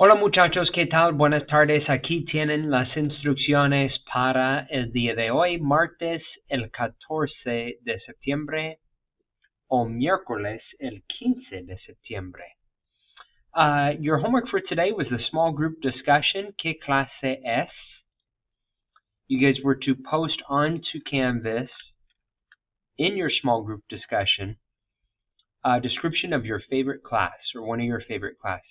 Hola muchachos, ¿qué tal? Buenas tardes. Aquí tienen las instrucciones para el día de hoy, martes el 14 de septiembre o miércoles el 15 de septiembre. Your homework for today was the small group discussion, ¿Qué clase es? You guys were to post onto Canvas in your small group discussion a description of your favorite class or one of your favorite classes.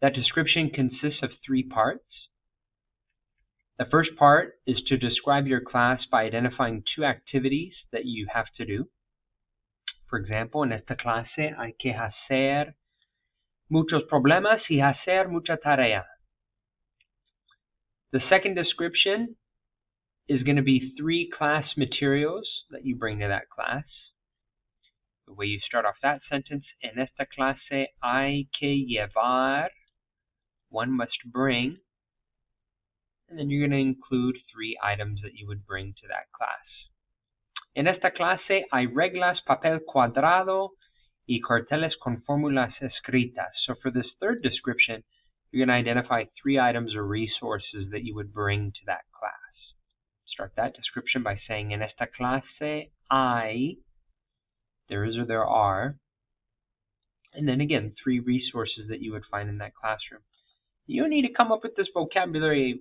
That description consists of 3 parts. The first part is to describe your class by identifying 2 activities that you have to do. For example, en esta clase hay que hacer muchos problemas y hacer mucha tarea. The second description is going to be 3 class materials that you bring to that class. The way you start off that sentence, en esta clase hay que llevar, one must bring, and then you're going to include 3 items that you would bring to that class. En esta clase hay reglas, papel cuadrado, y carteles con fórmulas escritas. So for this third description, you're going to identify 3 items or resources that you would bring to that class. Start that description by saying, en esta clase hay, there is or there are, and then again, 3 resources that you would find in that classroom. You don't need to come up with this vocabulary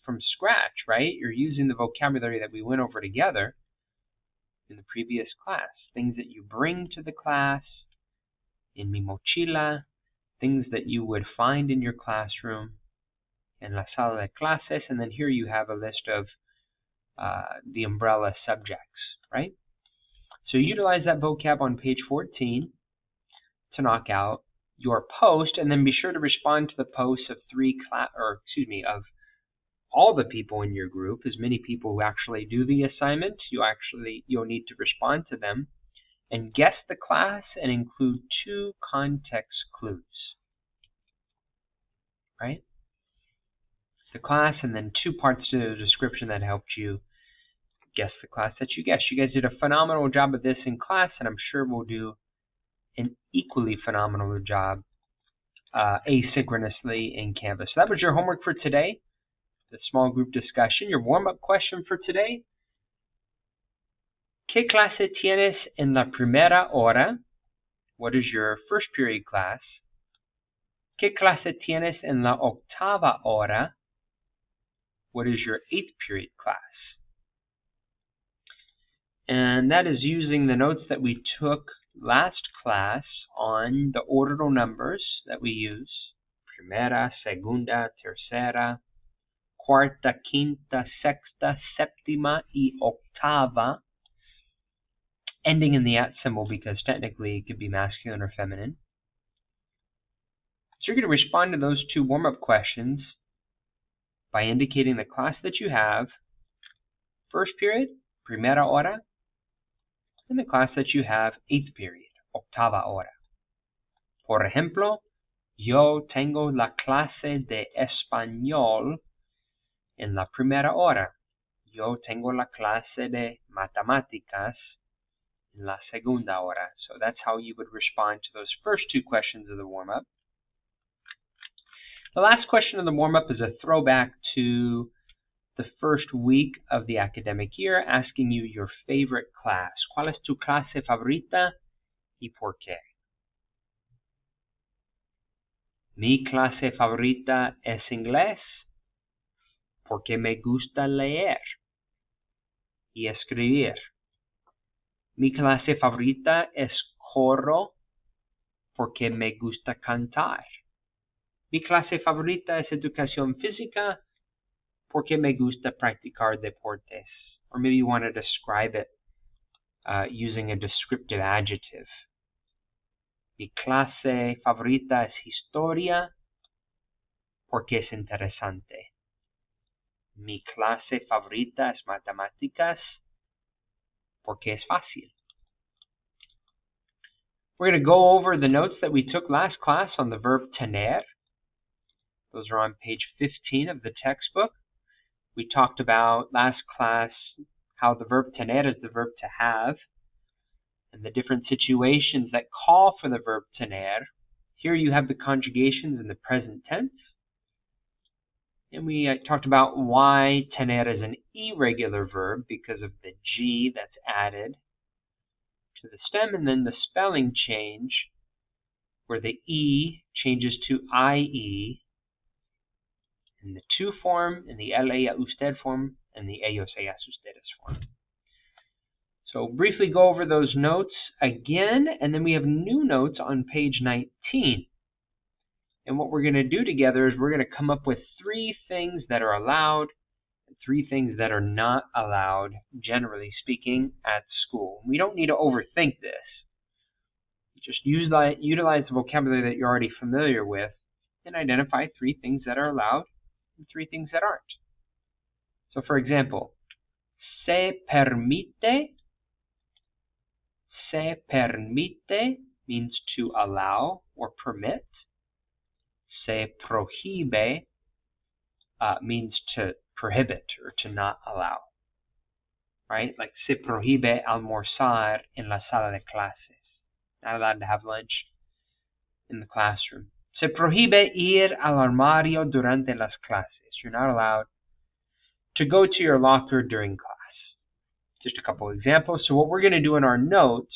from scratch, right? You're using the vocabulary that we went over together in the previous class. Things that you bring to the class, in mi mochila, things that you would find in your classroom, en la sala de clases, and then here you have a list of the umbrella subjects, right? So utilize that vocab on page 14 to knock out your post, and then be sure to respond to the posts of of all the people in your group, as many people who actually do the assignment. You'll need to respond to them and guess the class and include 2 context clues, right? The class and then 2 parts to the description that helped you guess the class that you guessed. You guys did a phenomenal job of this in class, and I'm sure we'll do an equally phenomenal job asynchronously in Canvas. So that was your homework for today, the small group discussion. Your warm-up question for today: ¿Qué clase tienes en la primera hora? What is your first period class? ¿Qué clase tienes en la octava hora? What is your 8th period class? And that is using the notes that we took last class on the ordinal numbers that we use: primera, segunda, tercera, cuarta, quinta, sexta, séptima, y octava, ending in the at symbol because technically it could be masculine or feminine. So you're going to respond to those 2 warm-up questions by indicating the class that you have, first period, primera hora, and the class that you have, 8th period, octava hora. Por ejemplo, yo tengo la clase de español en la primera hora. Yo tengo la clase de matemáticas en la segunda hora. So that's how you would respond to those first 2 questions of the warm-up. The last question of the warm-up is a throwback to the first week of the academic year, asking you your favorite class. ¿Cuál es tu clase favorita y por qué? Mi clase favorita es inglés porque me gusta leer y escribir. Mi clase favorita es coro porque me gusta cantar. Mi clase favorita es educación física porque me gusta practicar deportes. Or maybe you want to describe it using a descriptive adjective. Mi clase favorita es historia porque es interesante. Mi clase favorita es matemáticas porque es fácil. We're going to go over the notes that we took last class on the verb tener. Those are on page 15 of the textbook. We talked about last class how the verb tener is the verb to have, and the different situations that call for the verb tener Here you have the conjugations in the present tense. And we talked about why tener is an irregular verb because of the G that's added to the stem, and then the spelling change where the E changes to IE in the tú form, in the él, ella, usted form, and the ellos, ellas, ustedes form. So briefly go over those notes again, and then we have new notes on page 19. And what we're going to do together is we're going to come up with 3 things that are allowed and 3 things that are not allowed, generally speaking, at school. We don't need to overthink this. Just utilize the vocabulary that you're already familiar with and identify 3 things that are allowed and 3 things that aren't. So for example, se permite means to allow or permit. Se prohíbe means to prohibit or to not allow. Right? Like se prohíbe almorzar en la sala de clases. Not allowed to have lunch in the classroom. Se prohíbe ir al armario durante las clases. You're not allowed to go to your locker during class. Just a couple examples. So what we're going to do in our notes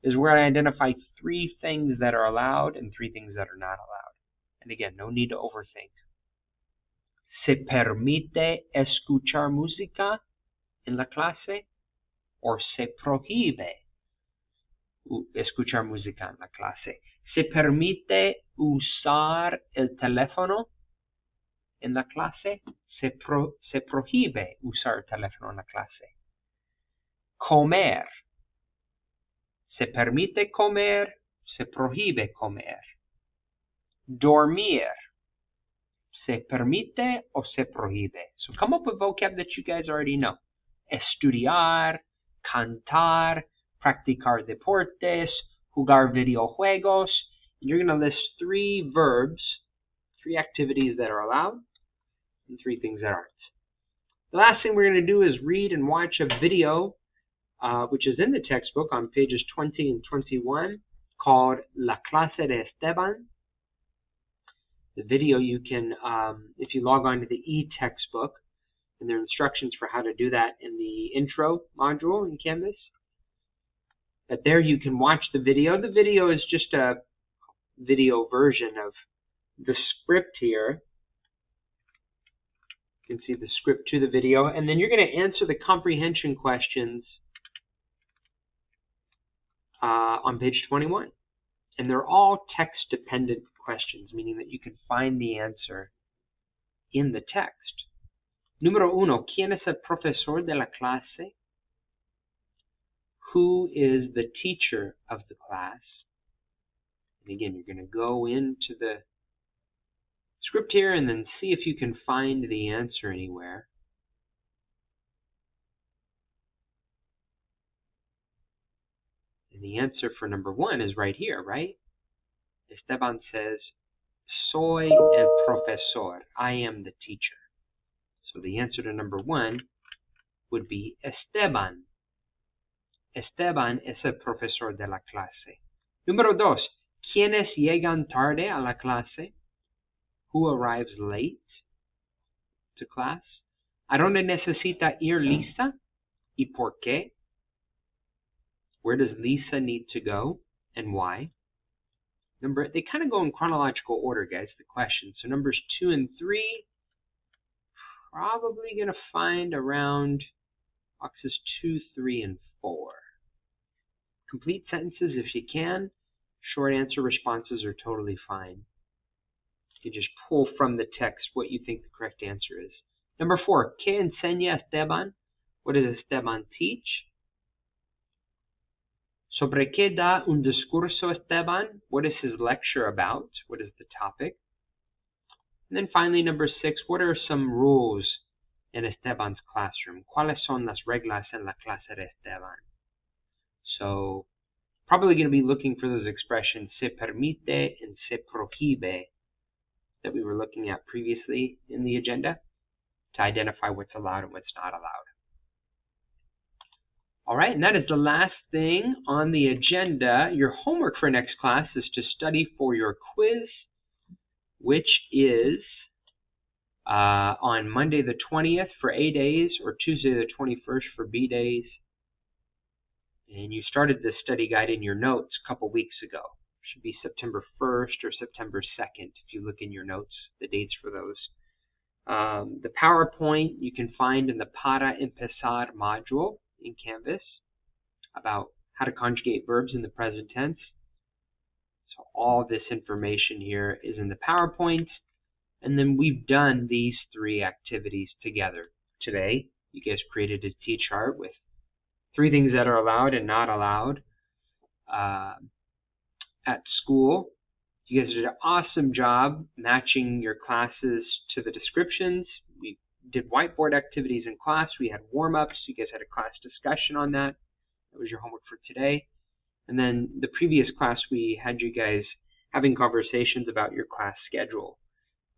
is we're going to identify 3 things that are allowed and 3 things that are not allowed. And again, no need to overthink. Se permite escuchar música en la clase, or se prohíbe escuchar música en la clase. Se permite usar el teléfono en la clase. Se prohíbe usar el teléfono en la clase. Comer. Se permite comer, se prohíbe comer. Dormir. Se permite o se prohíbe. So come up with vocab that you guys already know. Estudiar, cantar, practicar deportes, jugar videojuegos. You're going to list 3 verbs, 3 activities that are allowed, and 3 things that aren't. The last thing we're going to do is read and watch a video, which is in the textbook on pages 20 and 21, called La Clase de Esteban. The video you can, if you log on to the e-textbook, and there are instructions for how to do that in the intro module in Canvas. But there you can watch the video. The video is just a video version of the script here. You can see the script to the video. And then you're going to answer the comprehension questions on page 21. And they're all text-dependent questions, meaning that you can find the answer in the text. Número 1. ¿Quién es el profesor de la clase? Who is the teacher of the class? And again, you're going to go into the script here and then see if you can find the answer anywhere. And the answer for number 1 is right here, right? Esteban says, soy el profesor. I am the teacher. So the answer to number 1 would be Esteban. Esteban es el profesor de la clase. Número 2. ¿Quiénes llegan tarde a la clase? Who arrives late to class? ¿A dónde necesita ir Lisa? ¿Y por qué? Where does Lisa need to go and why? They kind of go in chronological order, guys, the questions. So numbers 2 and 3, probably going to find around boxes 2, 3, and 4. Complete sentences if you can. Short answer responses are totally fine. You just pull from the text what you think the correct answer is. Number 4, ¿Qué enseña Esteban? What does Esteban teach? ¿Sobre qué da un discurso Esteban? What is his lecture about? What is the topic? And then finally, number 6, what are some rules in Esteban's classroom? ¿Cuáles son las reglas en la clase de Esteban? So, probably going to be looking for those expressions se permite and se prohíbe that we were looking at previously in the agenda to identify what's allowed and what's not allowed. All right, and that is the last thing on the agenda. Your homework for next class is to study for your quiz, which is on Monday the 20th for A days or Tuesday the 21st for B days. And you started this study guide in your notes a couple weeks ago. It should be September 1st or September 2nd if you look in your notes, the dates for those. The PowerPoint you can find in the Para Empezar module in Canvas about how to conjugate verbs in the present tense. So all this information here is in the PowerPoint. And then we've done these 3 activities together. Today, you guys created a T-chart with 3 things that are allowed and not allowed at school. You guys did an awesome job matching your classes to the descriptions. We did whiteboard activities in class. We had warm-ups. You guys had a class discussion on that. That was your homework for today. And then the previous class, we had you guys having conversations about your class schedule,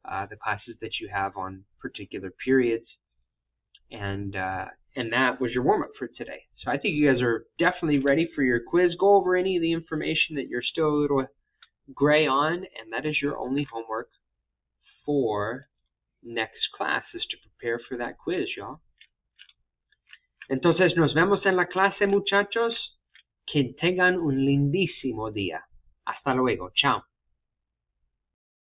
the classes that you have on particular periods. And that was your warm-up for today. So I think you guys are definitely ready for your quiz. Go over any of the information that you're still a little gray on, and that is your only homework for next class, is to prepare for that quiz, y'all. Entonces nos vemos en la clase, muchachos. Que tengan un lindísimo día. Hasta luego. Chao.